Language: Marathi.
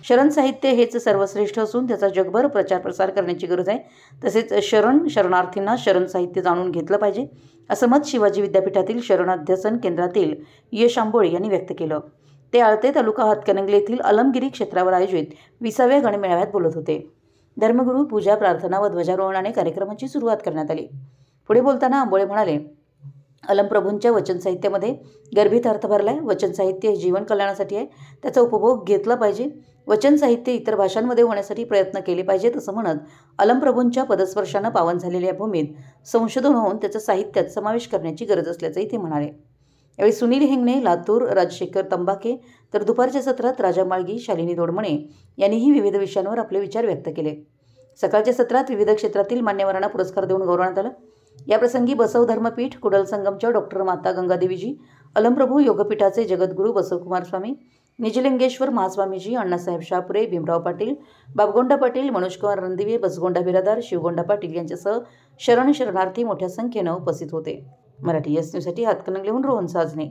शरण साहित्य हेच सर्वश्रेष्ठ असून त्याचा जगभर प्रचार प्रसार करण्याची गरज आहे। तसेच शरणार्थींना शरण साहित्य जाणून घेतलं पाहिजे असं मत शिवाजी विद्यापीठातील शरणाध्यसन केंद्रातील यश आंबोळे यांनी व्यक्त केलं। ते आळते तालुका हातकणंगले येथील अलमगिरी क्षेत्रावर आयोजित 20व्या गणमेळाव्यात बोलत होते। धर्मगुरू, पूजा, प्रार्थना व ध्वजारोहणाने कार्यक्रमाची सुरुवात करण्यात आली। पुढे बोलताना आंबोळे म्हणाले, अलमप्रभूंच्या वचन साहित्यामध्ये गर्भित अर्थ भरलाय। वचन साहित्य हे जीवन कल्याणासाठी आहे, त्याचा उपभोग घेतला पाहिजे। वचन साहित्य इतर भाषांमध्ये होण्यासाठी प्रयत्न केले पाहिजेत असं म्हणत अलमप्रभूंच्या पदस्पर्शानं पावन झालेल्या भूमीत संशोधन होऊन त्याचा साहित्यात समावेश करण्याची गरज असल्याचंही ते म्हणाले। यावेळी सुनील हिंगणे, लातूर, राजशेखर तंबाके, तर दुपारच्या सत्रात राजा माळगी, शालिनी दोडमणे यांनीही विविध विषयांवर आपले विचार व्यक्त केले। सकाळच्या सत्रात विविध क्षेत्रातील मान्यवरांना पुरस्कार देऊन गौरवण्यात आलं। याप्रसंगी बसव धर्मपीठ, कुडल संगमच्या डॉक्टर माता गंगादेवीजी, अलमप्रभू योगपीठाचे जगद्गुरू बसवकुमार स्वामी, निजलिंगेश्वर महास्वामीजी, अण्णासाहेब शापुरे, भीमराव पाटील, बाबगोंडा पाटील, मनोजकुमार रणदिवे, बसगोंडा बिरादार, शिवगोंडा पाटील यांच्यासह शरणार्थी मोठ्या संख्येनं उपस्थित होते। मराठी एस न्यूजसाठी हातकणंगलेहून रोहन साजने।